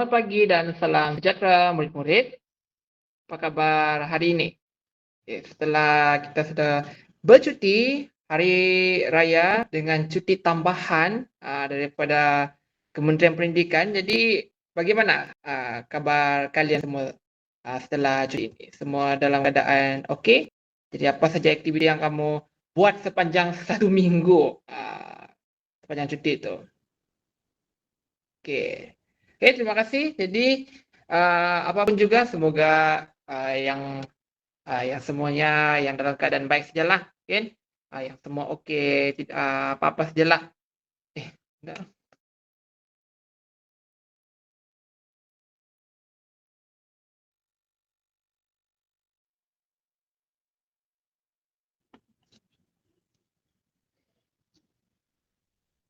Selamat pagi dan salam sejahtera murid-murid. Apa kabar hari ini? Setelah kita sudah bercuti hari raya dengan cuti tambahan daripada Kementerian Pendidikan, jadi bagaimana kabar kalian semua setelah cuti ini? Semua dalam keadaan okey? Jadi apa saja aktiviti yang kamu buat sepanjang 1 minggu sepanjang cuti itu? Okey. Okey, terima kasih. Jadi apapun juga semoga yang semuanya yang dalam keadaan baik sajalah, kan? Yang semua okey, tidak apa-apa sajalah. Enggak.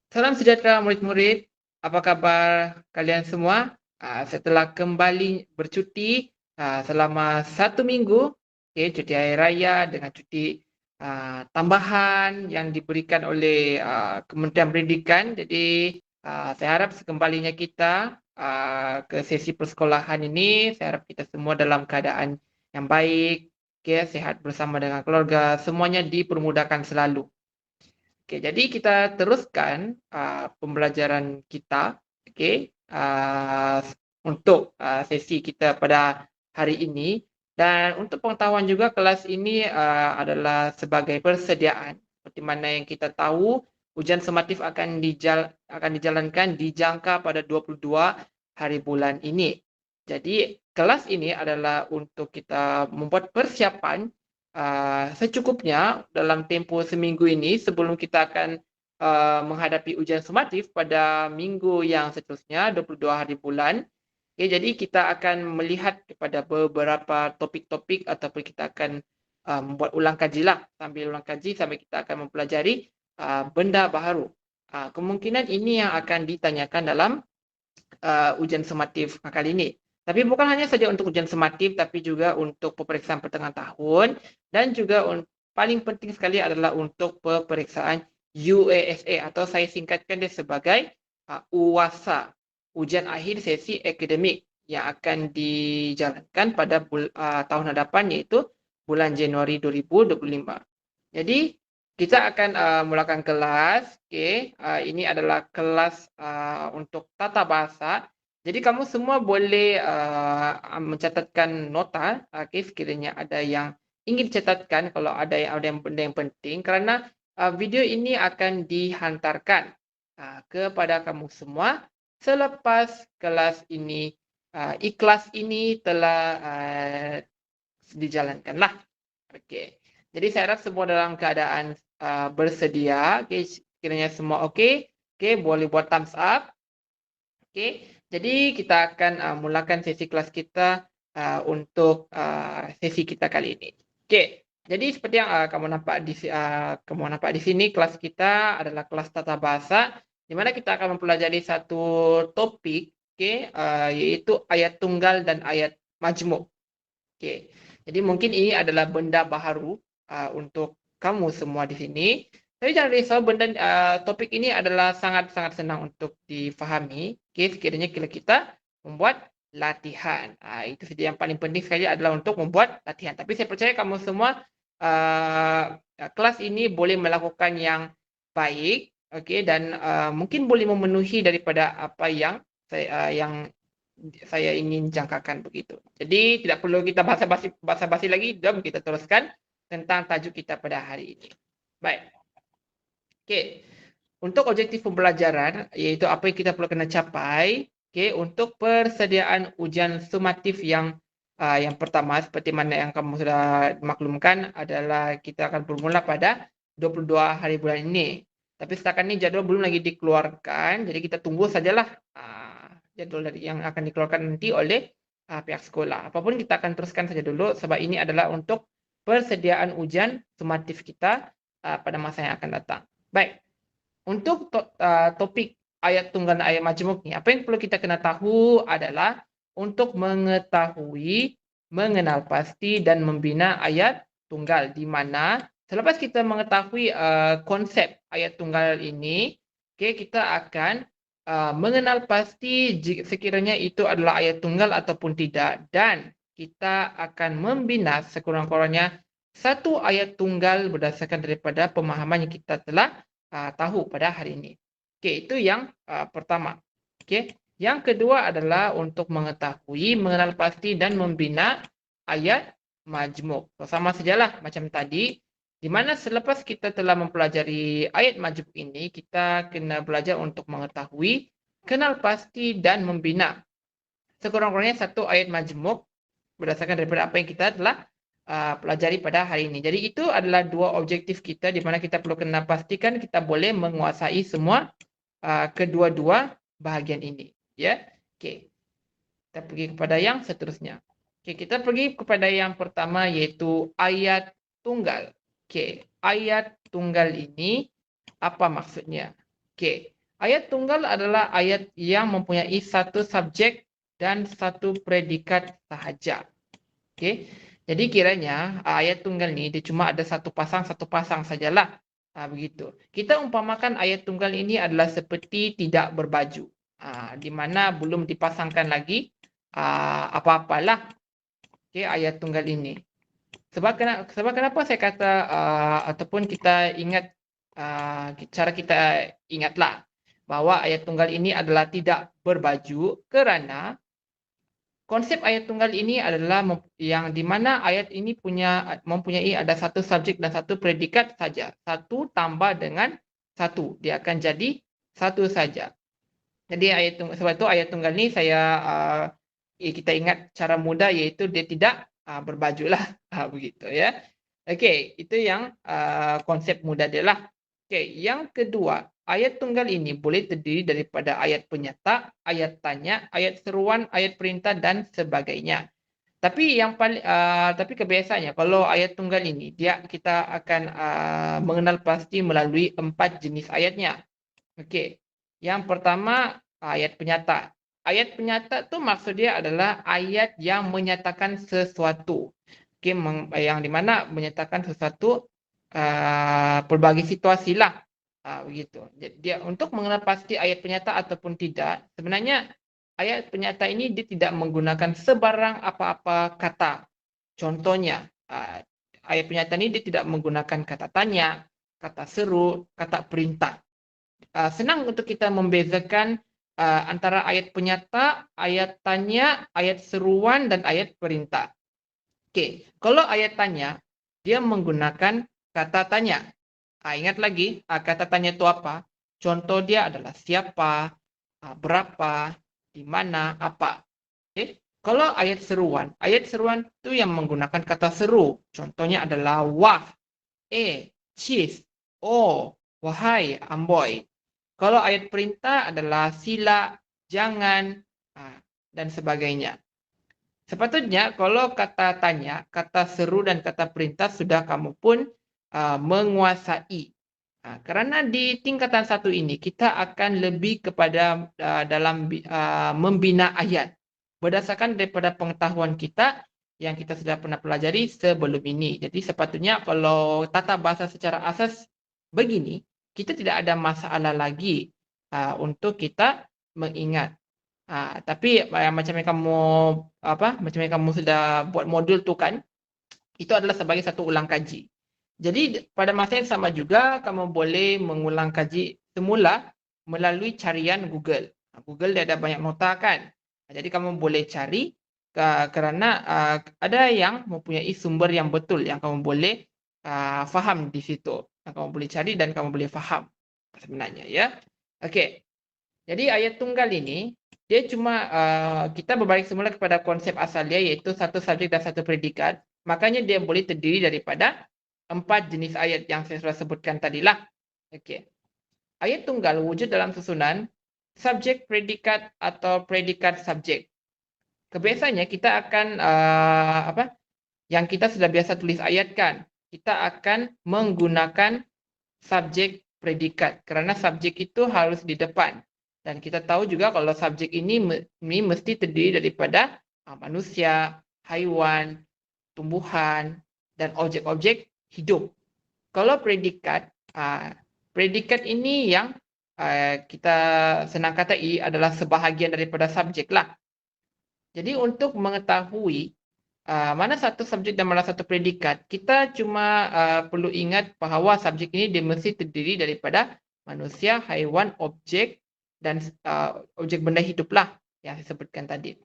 Salam sejahtera murid-murid. Apa kabar kalian semua? Setelah kembali bercuti selama 1 minggu, cuti hari raya dengan cuti tambahan yang diberikan oleh Kementerian Pendidikan. Jadi saya harap sekembalinya kita ke sesi persekolahan ini, saya harap kita semua dalam keadaan yang baik, sehat bersama dengan keluarga, semuanya dipermudahkan selalu. Okey, jadi kita teruskan pembelajaran kita, untuk sesi kita pada hari ini. Dan untuk pengetahuan juga, kelas ini adalah sebagai persediaan. Seperti mana yang kita tahu, ujian sumatif akan dijalankan di jangka pada 22 hari bulan ini. Jadi kelas ini adalah untuk kita membuat persiapan secukupnya dalam tempoh seminggu ini sebelum kita akan menghadapi ujian sumatif pada minggu yang seterusnya, 22 hari bulan. Jadi kita akan melihat kepada beberapa topik-topik ataupun kita akan membuat ulang kaji lah. Sambil ulang kaji sampai kita akan mempelajari benda baharu. Kemungkinan ini yang akan ditanyakan dalam ujian sumatif kali ini. Tapi bukan hanya saja untuk ujian sumatif, tapi juga untuk peperiksaan pertengahan tahun dan juga paling penting sekali adalah untuk peperiksaan UASA atau saya singkatkan dia sebagai UASA, ujian akhir sesi akademik yang akan dijalankan pada tahun hadapan, iaitu bulan Januari 2025. Jadi kita akan mulakan kelas. Ini adalah kelas untuk tata bahasa. Jadi kamu semua boleh mencatatkan nota, sekiranya ada yang ingin dicatatkan kalau ada yang benda yang penting, kerana video ini akan dihantarkan kepada kamu semua selepas kelas ini, ikhlas ini telah dijalankanlah. Okey. Jadi saya harap semua dalam keadaan bersedia. Sekiranya semua okey, boleh buat thumbs up. Jadi kita akan mulakan sesi kelas kita untuk sesi kita kali ini. Jadi seperti yang kamu nampak di sini, kelas kita adalah kelas tata bahasa, di mana kita akan mempelajari satu topik, iaitu ayat tunggal dan ayat majmuk. Jadi mungkin ini adalah benda baharu untuk kamu semua di sini. Tapi jangan risau, topik ini adalah sangat-sangat senang untuk difahami. Sekiranya kita membuat latihan. Itu saja yang paling penting sekali adalah untuk membuat latihan. Tapi saya percaya kamu semua kelas ini boleh melakukan yang baik, dan mungkin boleh memenuhi daripada apa yang saya ingin jangkakan begitu. Jadi tidak perlu kita basa-basi lagi, jom kita teruskan tentang tajuk kita pada hari ini. Baik. Untuk objektif pembelajaran, iaitu apa yang kita perlu kena capai, untuk persediaan ujian sumatif yang pertama, seperti mana yang kamu sudah maklumkan, adalah kita akan bermula pada 22 hari bulan ini. Tapi setakat ini jadual belum lagi dikeluarkan, jadi kita tunggu sajalah jadual yang akan dikeluarkan nanti oleh pihak sekolah. Apapun kita akan teruskan saja dulu sebab ini adalah untuk persediaan ujian sumatif kita pada masa yang akan datang. Baik, untuk topik ayat tunggal dan ayat majmuk ni, apa yang perlu kita kena tahu adalah untuk mengetahui, mengenal pasti dan membina ayat tunggal, di mana selepas kita mengetahui konsep ayat tunggal ini, kita akan mengenal pasti sekiranya itu adalah ayat tunggal ataupun tidak, dan kita akan membina sekurang-kurangnya satu ayat tunggal berdasarkan daripada pemahaman yang kita telah tahu pada hari ini. Okey, itu yang pertama. Okey, yang kedua adalah untuk mengetahui, mengenal pasti dan membina ayat majmuk. So, sama sajalah macam tadi, di mana selepas kita telah mempelajari ayat majmuk ini, kita kena belajar untuk mengetahui, kenal pasti dan membina sekurang-kurangnya satu ayat majmuk berdasarkan daripada apa yang kita telah pelajari pada hari ini. Jadi itu adalah dua objektif kita di mana kita perlu kena pastikan kita boleh menguasai semua kedua-dua bahagian ini. Ya, okey. Kita pergi kepada yang seterusnya. Okey, kita pergi kepada yang pertama iaitu ayat tunggal. Okey, ayat tunggal ini apa maksudnya? Okey, ayat tunggal adalah ayat yang mempunyai satu subjek dan satu predikat sahaja. Okey, jadi kiranya ayat tunggal ni dia cuma ada satu pasang sajalah. Begitu. Kita umpamakan ayat tunggal ini adalah seperti tidak berbaju. Di mana belum dipasangkan lagi apa-apalah. Okey, ayat tunggal ini. Sebab kenapa saya kata ataupun kita ingat cara kita ingatlah bahawa ayat tunggal ini adalah tidak berbaju kerana konsep ayat tunggal ini adalah yang di mana ayat ini mempunyai ada satu subjek dan satu predikat saja. Satu tambah dengan satu. Dia akan jadi satu saja. Jadi sebab itu ayat tunggal ni kita ingat cara mudah iaitu dia tidak berbaju lah. Begitu ya. Okey, itu yang konsep mudah dia lah. Okey, yang kedua, ayat tunggal ini boleh terdiri daripada ayat penyata, ayat tanya, ayat seruan, ayat perintah dan sebagainya. Tapi tapi kebiasaannya kalau ayat tunggal ini kita akan mengenal pasti melalui 4 jenis ayatnya. Okey. Yang pertama ayat penyata. Ayat penyata tu maksud dia adalah ayat yang menyatakan sesuatu. Okey, yang di mana menyatakan sesuatu pelbagai situasi lah. Begitu. Jadi untuk mengenal pasti ayat penyata ataupun tidak, sebenarnya ayat penyata ini dia tidak menggunakan sebarang apa-apa kata. Contohnya, ayat penyata ini dia tidak menggunakan kata tanya, kata seru, kata perintah. Senang untuk kita membezakan antara ayat penyata, ayat tanya, ayat seruan dan ayat perintah. Okey, kalau ayat tanya, dia menggunakan kata tanya. Ingat lagi, kata tanya itu apa? Contoh dia adalah siapa, berapa, di mana, apa. Okey. Kalau ayat seruan itu yang menggunakan kata seru. Contohnya adalah wah, cheese, oh, wahai, amboi. Kalau ayat perintah adalah sila, jangan, dan sebagainya. Sepatutnya kalau kata tanya, kata seru dan kata perintah sudah kamu pun menguasai. Kerana di tingkatan satu ini kita akan lebih kepada dalam membina ayat berdasarkan daripada pengetahuan kita yang kita sudah pernah pelajari sebelum ini. Jadi sepatutnya kalau tata bahasa secara asas begini, kita tidak ada masalah lagi untuk kita mengingat. Tapi macam yang kamu sudah buat modul tu kan, itu adalah sebagai satu ulang kaji. Jadi pada masa yang sama juga kamu boleh mengulang kaji semula melalui carian Google. Google dia ada banyak nota kan. Jadi kamu boleh cari kerana ada yang mempunyai sumber yang betul yang kamu boleh faham di situ. Yang kamu boleh cari dan kamu boleh faham sebenarnya ya. Okey. Jadi ayat tunggal ini dia cuma kita berbalik semula kepada konsep asal dia iaitu satu subjek dan satu predikat. Makanya dia boleh terdiri daripada 4 jenis ayat yang saya sudah sebutkan tadilah. Okey. Ayat tunggal wujud dalam susunan subjek predikat atau predikat subjek. Kebiasaannya kita akan yang kita sudah biasa tulis ayat kan. Kita akan menggunakan subjek predikat kerana subjek itu harus di depan. Dan kita tahu juga kalau subjek ini mesti terdiri daripada manusia, haiwan, tumbuhan dan objek-objek hidup. Kalau predikat ini yang kita senang kata ia adalah sebahagian daripada subjek lah. Jadi untuk mengetahui mana satu subjek dan mana satu predikat, kita cuma perlu ingat bahawa subjek ini dia mesti terdiri daripada manusia, haiwan, objek dan objek benda hidup lah yang saya sebutkan tadi.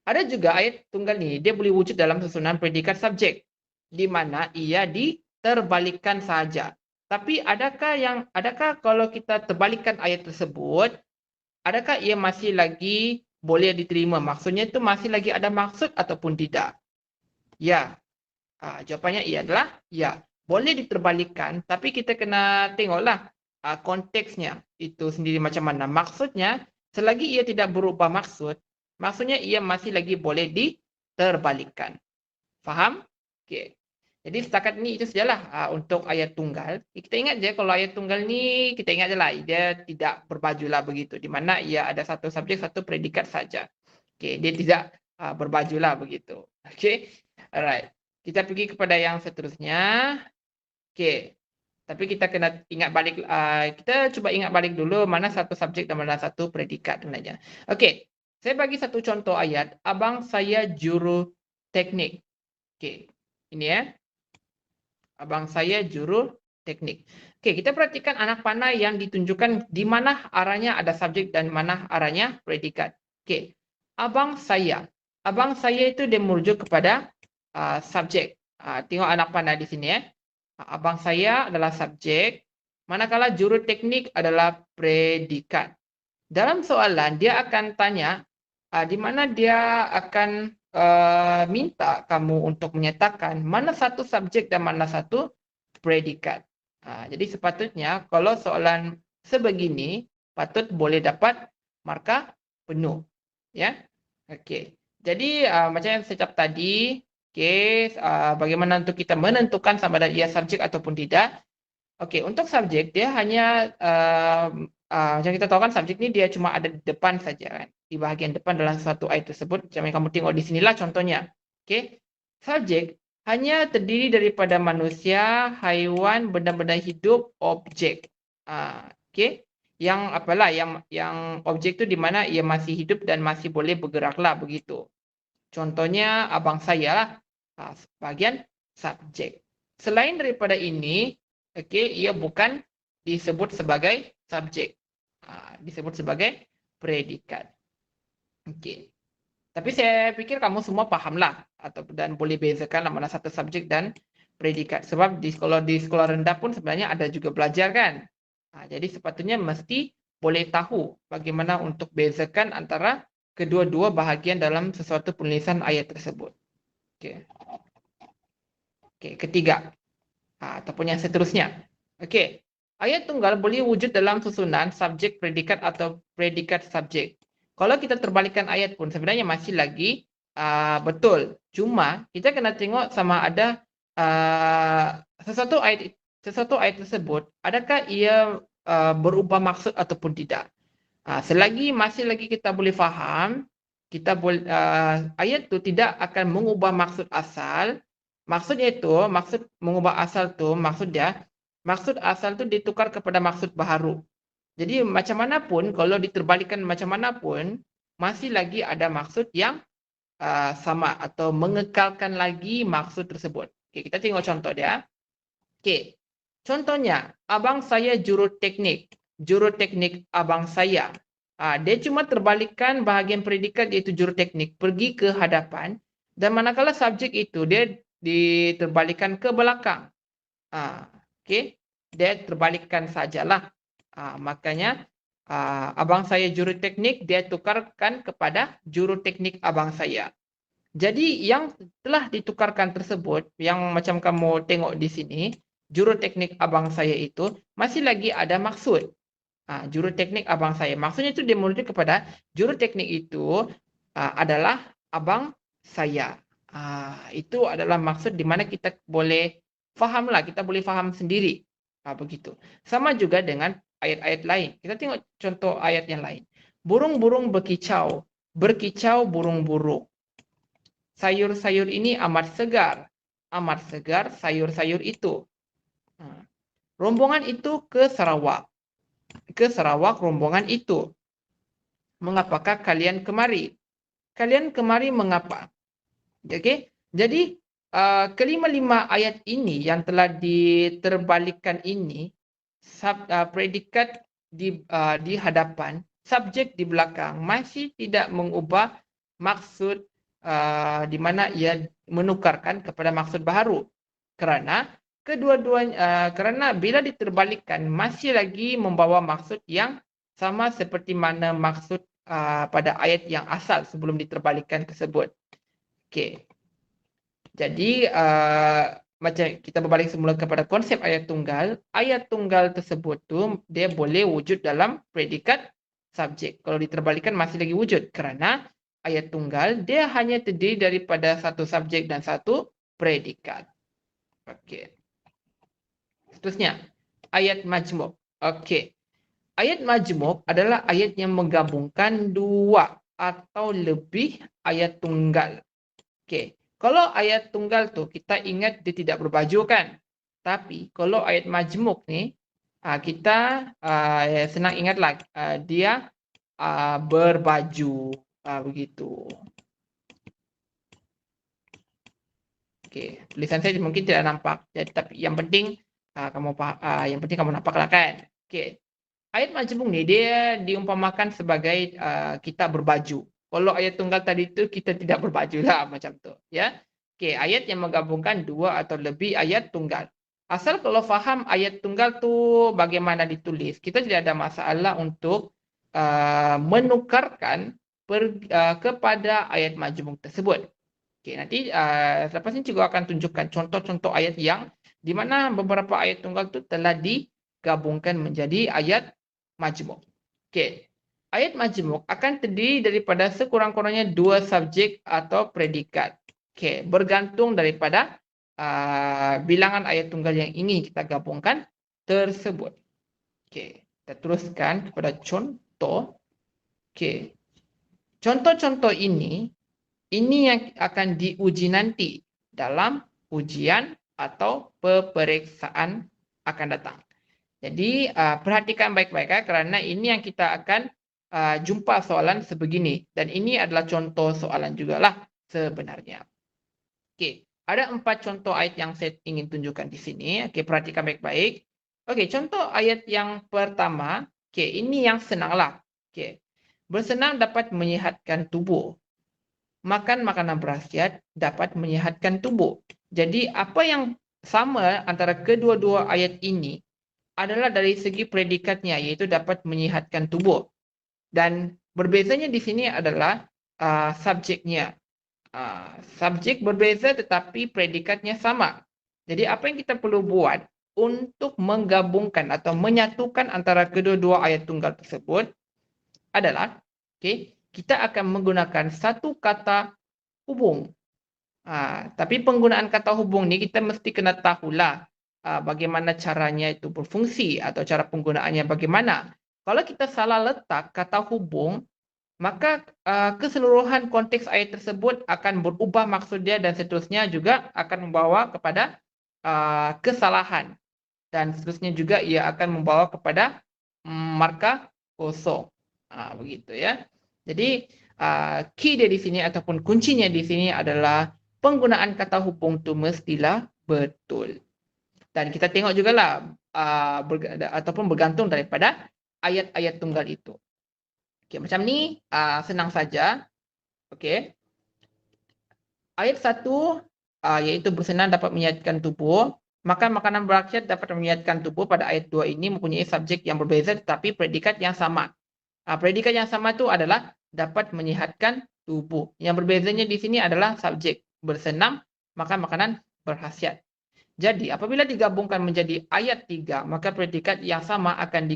Ada juga ayat tunggal ni, dia boleh wujud dalam susunan predikat subjek, di mana ia diterbalikkan sahaja. Tapi adakah kalau kita terbalikkan ayat tersebut, adakah ia masih lagi boleh diterima? Maksudnya itu masih lagi ada maksud ataupun tidak? Ya. Jawapannya ia adalah ya. Boleh diterbalikkan, tapi kita kena tengoklah konteksnya itu sendiri macam mana. Maksudnya, selagi ia tidak berubah maksud, maksudnya ia masih lagi boleh diterbalikkan. Faham? Okey. Jadi setakat ni itu sajalah untuk ayat tunggal. Kita ingat je kalau ayat tunggal ni, kita ingat je lah dia tidak berbaju lah begitu. Di mana ia ada satu subjek, satu predikat saja. Okey, dia tidak berbaju lah begitu. Okey. Alright. Kita pergi kepada yang seterusnya. Okey. Tapi kita kena ingat balik, kita cuba ingat balik dulu mana satu subjek dan mana satu predikat sebenarnya. Okey. Saya bagi satu contoh ayat. Abang saya juru teknik. Okey. Ini ya. Abang saya juru teknik. Okey, kita perhatikan anak panah yang ditunjukkan di mana arahnya ada subjek dan mana arahnya predikat. Okey. Abang saya. Abang saya itu dia merujuk kepada subjek. Tengok anak panah di sini ya. Abang saya adalah subjek, manakala juru teknik adalah predikat. Dalam soalan dia akan tanya di mana dia akan minta kamu untuk menyatakan mana satu subjek dan mana satu predikat. Jadi sepatutnya kalau soalan sebegini patut boleh dapat markah penuh. Ya. Okey. Jadi macam yang saya cakap tadi, okey, bagaimana untuk kita menentukan sama ada ia subjek ataupun tidak. Okey, untuk subjek dia hanya macam kita tahu kan subjek ni dia cuma ada di depan saja kan. Di bahagian depan dalam suatu ayat tersebut. Macam yang kamu tengok di sinilah contohnya. Okey. Subjek hanya terdiri daripada manusia, haiwan, benda-benda hidup, objek. Okey. Yang apalah yang objek tu di mana ia masih hidup dan masih boleh bergeraklah begitu. Contohnya abang saya lah. Bahagian subjek. Selain daripada ini, okey, ia bukan disebut sebagai subjek. Disebut sebagai predikat. Okey. Tapi saya fikir kamu semua fahamlah dan boleh bezakan mana satu subjek dan predikat. Sebab kalau di sekolah rendah pun sebenarnya ada juga belajar kan. Jadi sepatutnya mesti boleh tahu bagaimana untuk bezakan antara kedua-dua bahagian dalam sesuatu penulisan ayat tersebut. Okey. Okey, ketiga. Ataupun yang seterusnya. Okey. Ayat tunggal boleh wujud dalam susunan subjek predikat atau predikat subjek. Kalau kita terbalikkan ayat pun sebenarnya masih lagi betul. Cuma kita kena tengok sama ada sesuatu ayat tersebut adakah ia berubah maksud ataupun tidak. Selagi masih lagi kita boleh faham, ayat tu tidak akan mengubah maksud asal. Maksudnya itu, maksud mengubah asal tu maksud asal tu ditukar kepada maksud baharu. Jadi macam mana pun, kalau diterbalikkan macam mana pun, masih lagi ada maksud yang sama atau mengekalkan lagi maksud tersebut. Okay, kita tengok contoh dia. Okay. Contohnya, abang saya juru teknik. Juru teknik abang saya. Dia cuma terbalikkan bahagian predikat iaitu juru teknik pergi ke hadapan dan manakala subjek itu dia diterbalikkan ke belakang. Okay. Dia terbalikkan sajalah. Makanya abang saya juru teknik dia tukarkan kepada juru teknik abang saya. Jadi yang telah ditukarkan tersebut yang macam kamu tengok di sini, juru teknik abang saya itu masih lagi ada maksud. Juru teknik abang saya. Maksudnya itu dia merujuk kepada juru teknik itu adalah abang saya. Itu adalah maksud di mana kita boleh fahamlah, kita boleh faham sendiri. Begitu. Sama juga dengan ayat-ayat lain. Kita tengok contoh ayat yang lain. Burung-burung berkicau. Berkicau burung-burung. Sayur-sayur ini amat segar. Amat segar sayur-sayur itu. Rombongan itu ke Sarawak. ke Sarawak rombongan itu. Mengapakah kalian kemari? Kalian kemari mengapa? Okey. Jadi kelima-lima ayat ini yang telah diterbalikkan ini, predikat di hadapan, subjek di belakang masih tidak mengubah maksud di mana ia menukarkan kepada maksud baharu. Kerana kedua-duanya kerana bila diterbalikkan masih lagi membawa maksud yang sama seperti mana maksud pada ayat yang asal sebelum diterbalikkan tersebut. Okey. Jadi macam kita berbalik semula kepada konsep ayat tunggal tersebut tu dia boleh wujud dalam predikat subjek. Kalau diterbalikkan masih lagi wujud kerana ayat tunggal dia hanya terdiri daripada satu subjek dan satu predikat. Okey. Seterusnya, ayat majmuk. Okey. Ayat majmuk adalah ayat yang menggabungkan dua atau lebih ayat tunggal. Okey. Kalau ayat tunggal tu kita ingat dia tidak berbaju kan? Tapi kalau ayat majmuk ni kita senang ingatlah dia berbaju begitu. Okey, tulisan saya mungkin tidak nampak, tapi yang penting yang penting kamu nampaklah kan. Okey. Ayat majmuk ni dia diumpamakan sebagai kita berbaju. Kalau ayat tunggal tadi tu kita tidak berbaju lah macam tu, ya. Okey, ayat yang menggabungkan dua atau lebih ayat tunggal. Asal kalau faham ayat tunggal tu bagaimana ditulis, kita tidak ada masalah untuk menukarkan kepada ayat majmuk tersebut. Okey, nanti selepas ini juga akan tunjukkan contoh-contoh ayat yang di mana beberapa ayat tunggal tu telah digabungkan menjadi ayat majmuk. Okey. Ayat majmuk akan terdiri daripada sekurang-kurangnya dua subjek atau predikat. Okey, bergantung daripada bilangan ayat tunggal yang ingin kita gabungkan tersebut. Okey, kita teruskan kepada contoh. Okey. Contoh-contoh ini yang akan diuji nanti dalam ujian atau peperiksaan akan datang. Jadi perhatikan baik-baik kerana ini yang kita akan jumpa soalan sebegini dan ini adalah contoh soalan jugalah sebenarnya. Okey, ada 4 contoh ayat yang saya ingin tunjukkan di sini. Okey, perhatikan baik-baik. Okey, contoh ayat yang pertama, okey, ini yang senanglah. Okey. Bersenam dapat menyihatkan tubuh. Makan makanan berkhasiat dapat menyihatkan tubuh. Jadi apa yang sama antara kedua-dua ayat ini adalah dari segi predikatnya, iaitu dapat menyihatkan tubuh. Dan berbezanya di sini adalah subjeknya. Subjek berbeza tetapi predikatnya sama. Jadi apa yang kita perlu buat untuk menggabungkan atau menyatukan antara kedua-dua ayat tunggal tersebut adalah kita akan menggunakan satu kata hubung. Tapi penggunaan kata hubung ni kita mesti kena tahulah bagaimana caranya itu berfungsi atau cara penggunaannya bagaimana. Kalau kita salah letak kata hubung, maka keseluruhan konteks ayat tersebut akan berubah maksud dia dan seterusnya juga akan membawa kepada kesalahan. Dan seterusnya juga ia akan membawa kepada markah kosong. Begitu ya. Jadi key dia di sini ataupun kuncinya di sini adalah penggunaan kata hubung tu mestilah betul. Dan kita tengok jugalah ataupun bergantung daripada ayat-ayat tunggal itu. Okey, macam ni senang saja. Okey. Ayat 1 iaitu bersenam dapat menyihatkan tubuh. Makan makanan berkhasiat dapat menyihatkan tubuh. Pada ayat 2 ini mempunyai subjek yang berbeza tetapi predikat yang sama. Predikat yang sama itu adalah dapat menyihatkan tubuh. Yang berbezanya di sini adalah subjek. Bersenam, makan makanan berkhasiat. Jadi apabila digabungkan menjadi ayat 3, maka predikat yang sama akan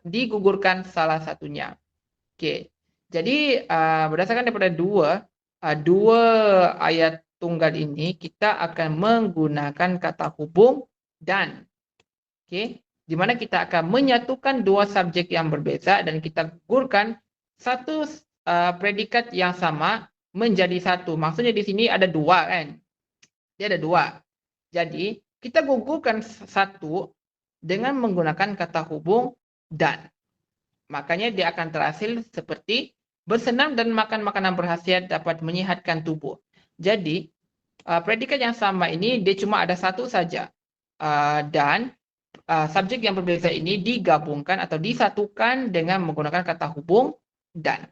digugurkan salah satunya. Okey. Jadi berdasarkan daripada dua ayat tunggal ini, kita akan menggunakan kata hubung dan di mana kita akan menyatukan dua subjek yang berbeza dan kita gugurkan satu predikat yang sama menjadi satu. Maksudnya di sini ada dua kan? Dia ada dua. Jadi kita gugurkan satu dengan menggunakan kata hubung dan. Makanya dia akan terhasil seperti bersenam dan makan makanan berkhasiat dapat menyihatkan tubuh. Jadi, predikat yang sama ini dia cuma ada satu saja. Dan subjek yang berbeza ini digabungkan atau disatukan dengan menggunakan kata hubung dan.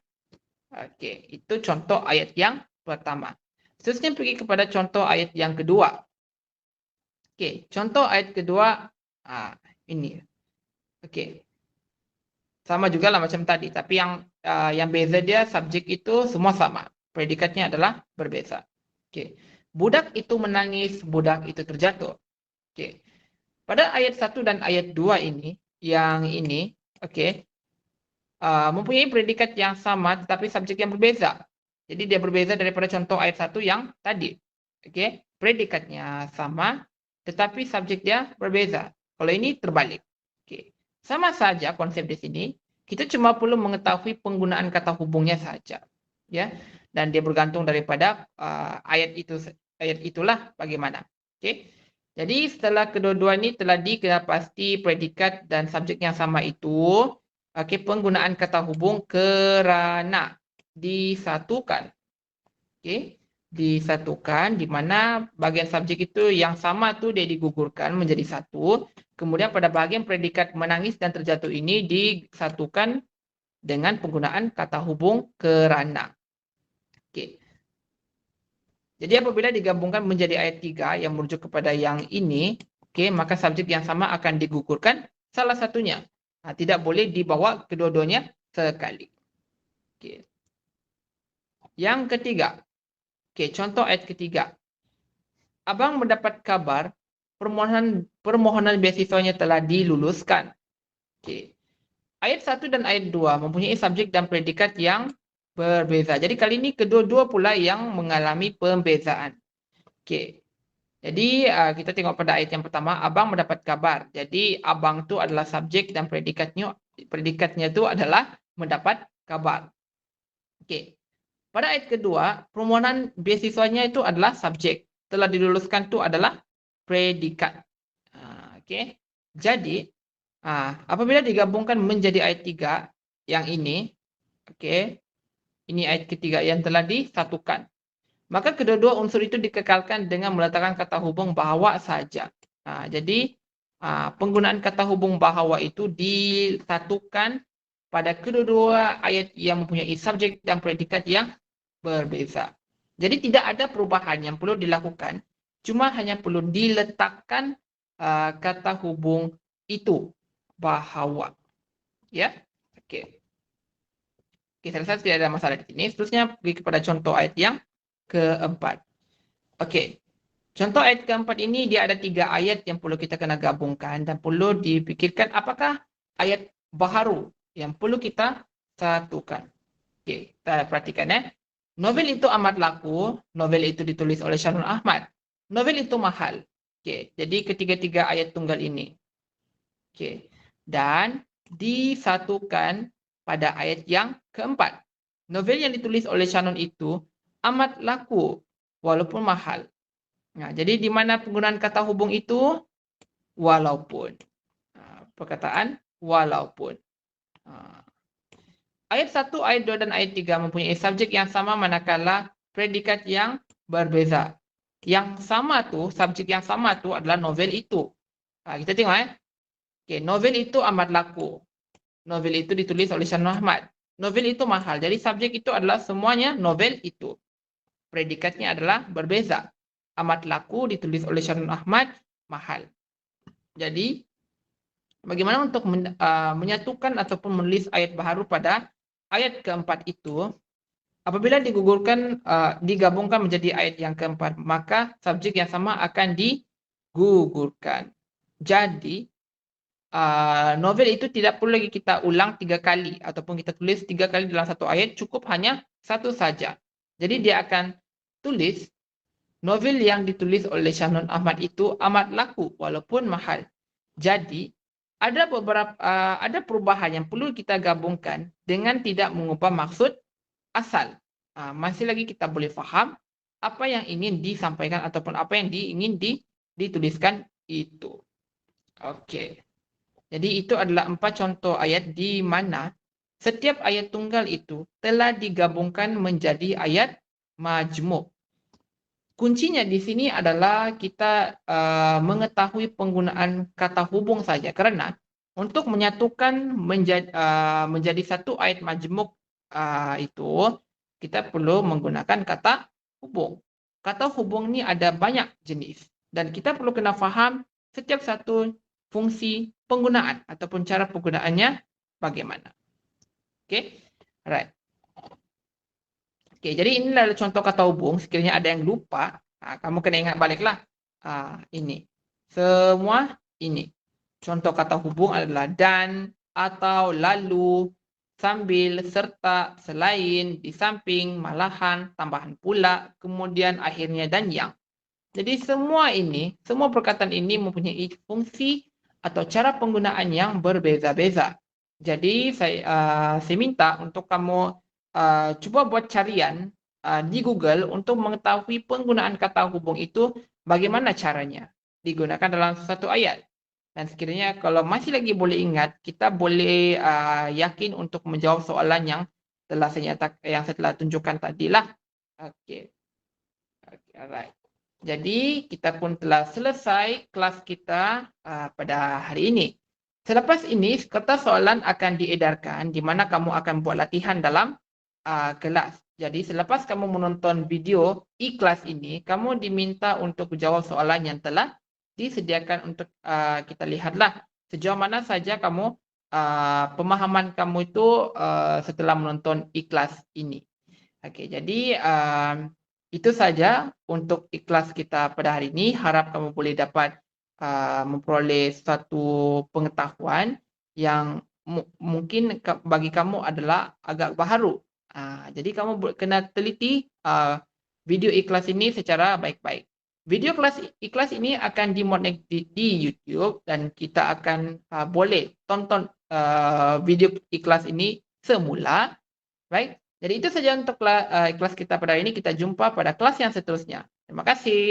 Okey, itu contoh ayat yang pertama. Seterusnya pergi kepada contoh ayat yang kedua. Okey, contoh ayat kedua ini. Okey. Sama jugalah macam tadi, tapi yang beza dia subjek itu semua sama. Predikatnya adalah berbeza. Okey. Budak itu menangis, budak itu terjatuh. Okey. Pada ayat 1 dan ayat 2 ini, yang ini, okey, mempunyai predikat yang sama tetapi subjek yang berbeza. Jadi dia berbeza daripada contoh ayat 1 yang tadi. Okey, predikatnya sama tetapi subjek dia berbeza. Kalau ini terbalik. Okey. Sama saja konsep di sini, kita cuma perlu mengetahui penggunaan kata hubungnya saja. Ya. Dan dia bergantung daripada ayat itulah bagaimana. Okey. Jadi setelah kedua-dua ini telah diketahui predikat dan subjek yang sama itu, okey, penggunaan kata hubung kerana disatukan. Okey, disatukan di mana bahagian subjek itu yang sama tu dia digugurkan menjadi satu. Kemudian pada bahagian predikat menangis dan terjatuh ini disatukan dengan penggunaan kata hubung kerana. Okey. Jadi apabila digabungkan menjadi ayat 3 yang merujuk kepada yang ini, okey, maka subjek yang sama akan digugurkan salah satunya. Tidak boleh dibawa kedua-duanya sekali. Okay. Yang ketiga. Okay, contoh ayat ketiga. Abang mendapat kabar permohonan beasiswanya telah diluluskan. Okay. Ayat 1 dan ayat 2 mempunyai subjek dan predikat yang berbeza. Jadi kali ini kedua-dua pula yang mengalami pembezaan. Okay. Jadi kita tengok pada ayat yang pertama, abang mendapat kabar. Jadi abang tu adalah subjek dan predikatnya tu adalah mendapat kabar. Okey. Pada ayat kedua, permohonan beasiswanya itu adalah subjek. Telah diluluskan tu adalah predikat. Okey. Jadi apabila digabungkan menjadi ayat 3 yang ini, okey. Ini ayat ketiga yang telah disatukan. Maka kedua-dua unsur itu dikekalkan dengan meletakkan kata hubung bahawa saja. Jadi penggunaan kata hubung bahawa itu disatukan pada kedua-dua ayat yang mempunyai subjek dan predikat yang berbeza. Jadi tidak ada perubahan yang perlu dilakukan. Cuma hanya perlu diletakkan kata hubung itu bahawa. Ya, okey. Okey, saya rasa tidak ada masalah di sini. Seterusnya pergi kepada contoh ayat yang keempat. Okey. Contoh ayat keempat ini dia ada 3 ayat yang perlu kita kena gabungkan dan perlu dipikirkan apakah ayat baharu yang perlu kita satukan. Okey, kita perhatikan Novel itu amat laku, novel itu ditulis oleh Syanul Ahmad. Novel itu mahal. Okey, jadi ketiga-tiga ayat tunggal ini. Okey. Dan disatukan pada ayat yang keempat. Novel yang ditulis oleh Syanul itu amat laku walaupun mahal. Jadi di mana penggunaan kata hubung itu? Walaupun. Perkataan walaupun. Ayat 1, ayat 2 dan ayat 3 mempunyai subjek yang sama manakala predikat yang berbeza. Yang sama tu, subjek yang sama tu adalah novel itu. Kita tengok Okay, novel itu amat laku. Novel itu ditulis oleh Syanul Ahmad. Novel itu mahal. Jadi subjek itu adalah semuanya novel itu. Predikatnya adalah berbeza. Amat laku ditulis oleh Syanul Ahmad, mahal. Jadi bagaimana untuk menyatukan ataupun menulis ayat baharu pada ayat keempat itu? Apabila digabungkan menjadi ayat yang keempat, maka subjek yang sama akan digugurkan. Jadi novel itu tidak perlu lagi kita ulang 3 kali ataupun kita tulis 3 kali dalam satu ayat, cukup hanya satu saja. Jadi dia akan tulis novel yang ditulis oleh Syanul Ahmad itu amat laku walaupun mahal. Jadi ada perubahan yang perlu kita gabungkan dengan tidak mengubah maksud asal. Masih lagi kita boleh faham apa yang ingin disampaikan ataupun apa yang ingin dituliskan itu. Okey. Jadi itu adalah 4 contoh ayat di mana setiap ayat tunggal itu telah digabungkan menjadi ayat majmuk. Kuncinya di sini adalah kita mengetahui penggunaan kata hubung saja, karena untuk menyatukan menjadi satu ayat majmuk itu kita perlu menggunakan kata hubung. Kata hubung ini ada banyak jenis dan kita perlu kena faham setiap satu fungsi penggunaan ataupun cara penggunaannya bagaimana. Okey, alright. Okey, jadi inilah contoh kata hubung. Sekiranya ada yang lupa, kamu kena ingat baliklah. Ini. Semua ini. Contoh kata hubung adalah dan, atau, lalu, sambil, serta, selain, di samping, malahan, tambahan pula, kemudian akhirnya dan yang. Jadi semua ini, semua perkataan ini mempunyai fungsi atau cara penggunaan yang berbeza-beza. Jadi saya minta untuk kamu cuba buat carian di Google untuk mengetahui penggunaan kata hubung itu bagaimana caranya digunakan dalam satu ayat. Dan sekiranya kalau masih lagi boleh ingat, kita boleh yakin untuk menjawab soalan yang saya telah tunjukkan tadilah. Okey. Okay, alright. Jadi kita pun telah selesai kelas kita pada hari ini. Selepas ini, kertas soalan akan diedarkan di mana kamu akan buat latihan dalam kelas. Jadi selepas kamu menonton video e-kelas ini, kamu diminta untuk jawab soalan yang telah disediakan untuk kita lihatlah sejauh mana saja kamu pemahaman kamu itu setelah menonton e-kelas ini. Okey, jadi itu saja untuk e-kelas kita pada hari ini. Harap kamu boleh dapat memperoleh satu pengetahuan yang mungkin bagi kamu adalah agak baharu. Jadi kamu kena teliti video ikhlas ini secara baik-baik. Video kelas ikhlas ini akan dimonetize di YouTube dan kita akan boleh tonton video ikhlas ini semula. Baik, jadi itu saja untuk kelas kita pada hari ini. Kita jumpa pada kelas yang seterusnya. Terima kasih.